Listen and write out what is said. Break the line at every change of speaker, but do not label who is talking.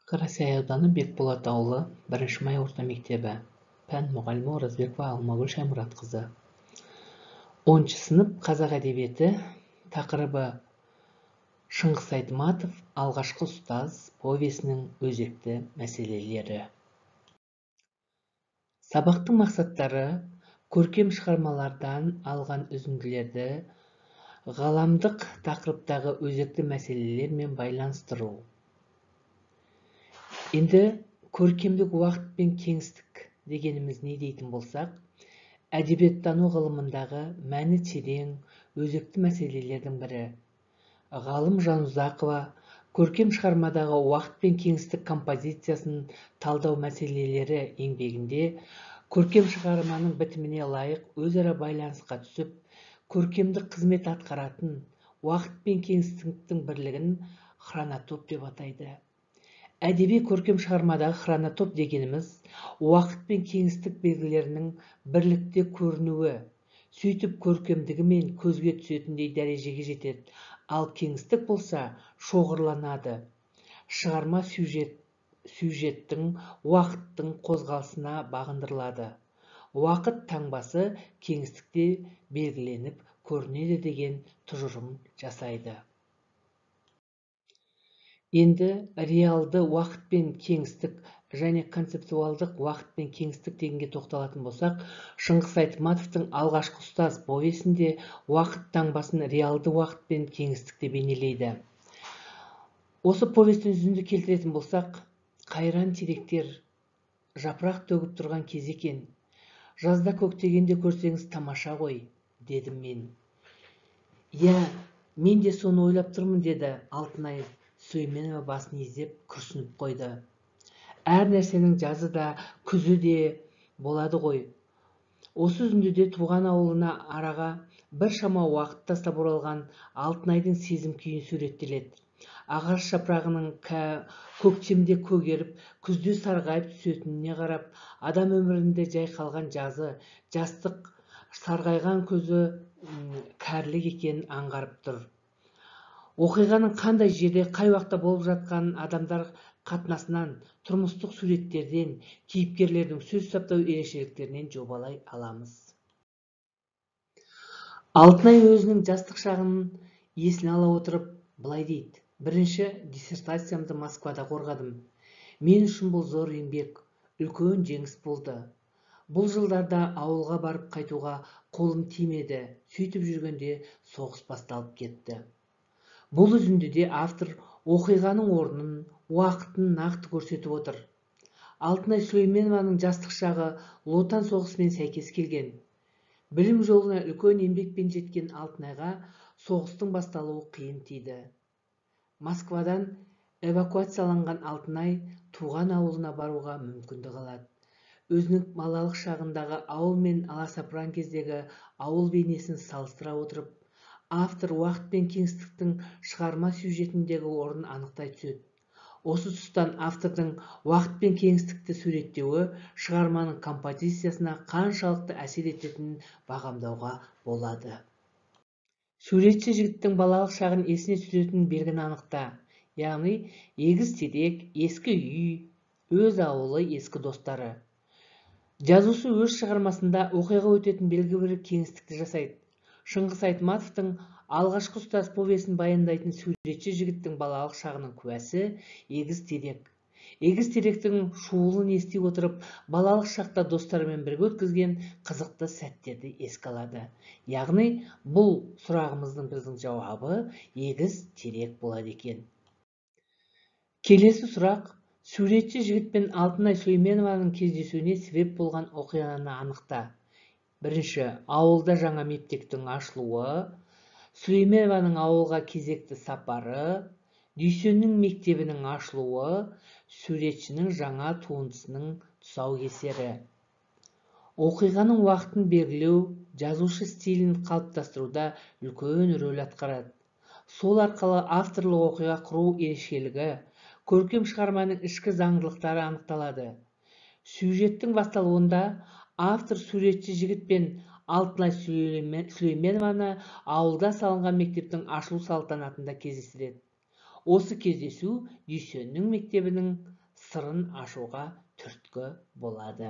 Карасай ауданы Бекболат ауылы 1 май орта мектебі. Пән мұғалімі Оразбекова Алмагүл Шаймұратқызы. 10 сынып қазақ әдебиеті. Тақырыбы Шыңғыс Айтматов алғашқы ұстаз повесінің өзекті мәселелері. Сабақтың мақсаттары көркем шығармалардан алған үзінділерді ғаламдық тақырыптағы өзекті мәселелермен байланыстыру. Енді көркемдік уақыт пен кеңістік дегеніміз не дейтін болсақ, әдебиеттану ғылымындағы мәні терең өзекті мәселелердің бірі. Ғалым Жанұзақова көркем шығармадағы уақыт пен кеңістік композициясын талдау мәселелері еңбегінде көркем шығарманың бітіміне лайық өзара байланысқа түсіп, көркемдік қызмет атқаратын уақыт пен кеңістіктің бірлігін хронотоп деп атайды. Әдеби көркем шығармадағы хронотоп дегеніміз уақыт пен кеңістік белгілерінің бірлікте көрінуі, сөйтіп көркемдігі мен көзге түсетіндей дәрежеге жетеді, ал кеңістік болса шоғырланады. Шығарма сюжеттің уақыттың қозғалысына бағындырылады. Уақыт таңбасы кеңістікте белгіленіп көрінеді деген тұжырым жасайды. Енді реалды уақыт пен кеңістік және концептуалдық уақыт пен кеңістік дегенге тоқталатын болсақ, Шыңғыс Айтматовтың алғашқы ұстаз повесінде уақыт таңбасын реалды уақыт пен кеңістікте бейнелейді. Осы повестен үзінді келтіретін болсақ, қайран теректер жапырақ төгіп тұрған кез екен. Жазда көктегенде көрсеңіз тамаша ғой, дедім мен. Я, мен де соны ойлап тұрмын, деді Алтынай Сүлейменова басын изеп күрсініп қойды. Әр нәрсенің жазы да, күзі де болады ғой. Осы үзіндіде туған ауылына араға бір шама уақыт тастап оралған Алтынайдың сезім күйін суреттеледі. Ағаш жапырағының көктемде көгеріп, күзде сарғайып түсетініне қарап, адам өмірінде жайқалған жазы, жастық, сарғайған көзі кәрілік екенін аңғарып тұр. Оқиғаның қандай жерде, қай уақытта болып жатқанын адамдар қатынасынан, тұрмыстық суреттерден, кейіпкерлердің сөз саптау ерекшеліктерінен жобалай аламыз. Алтынай өзінің жастық шағын есіне ала отырып, былай дейді: бірінші диссертациямды Москвада қорғадым. Мен үшін бұл зор еңбек, үлкен жеңіс болды. Бұл жылдарда ауылға барып қайтуға қолым тимеді. Сөйтіп жүргенде соғыс басталып кетті. Бұл үзіндіде автор оқиғаның орнын, уақытын нақты көрсетіп отыр. Алтынай Сүлейменованың жастық шағы Отан соғысымен сәйкес келген. Білім жолына үлкен еңбекпен жеткен Алтынайға соғыстың басталуы қиын тиді. Москвадан эвакуацияланған Алтынай туған ауылына баруға мүмкіндік алады. Өзінің балалық шағындағы ауыл мен аласапыран кездегі ауыл бейнесін салыстыра отырып, автор уақыт пен кеңістіктің шығарма сюжетіндегі орнын анықтай түседі. Осы тұстан автордың уақыт пен кеңістікті суреттеуі шығарманың композициясына қаншалықты әсер ететінін бағамдауға болады. Суретші жігіттің балалық шағын есіне түсіретін белгіні анықта, яғни егіз терек, ескі үй, өз ауылы, ескі достары. Жазушы өз шығармасында оқиға өтетін белгі бір кеңістікті жасайды. Шыңғыс Айтматовтың алғашқы ұстаз повесін баяндайтын суретші жігіттің балалық шағының куәсі егіз терек. Егіз теректің шуылын ести отырып, балалық шақта достарымен бірге өткізген қызықты сәттерді еске алады. Яғни, бұл сұрағымыздың біздің жауабы егіз терек болады екен. Келесі сұрақ: суретші жігіт пен Алтынай Сүлейменованың кездесуіне себеп болған оқиғаны анықта. Бірінші, ауылда жаңа мектептің ашылуы, Сүлейменованың ауылға кезекті сапары, Дүйсеннің мектебінің ашылуы, суретшінің жаңа туындысының тұсаукесері. Оқиғаның уақытын белгілеу жазушы стилін қалыптастыруда үлкен рөл атқарады. Сол арқылы авторлық оқиға құру ерекшелігі, көркем шығарманың ішкі заңдылықтары анықталады. Сюжеттің басталуында автор суретші жігіт пен Алтынай Сүлейменованы ауылда салынған мектептің ашылу салтанатында кездестіреді. Осы кездесу Дүйсеннің мектебінің сырын ашуға түрткі болады.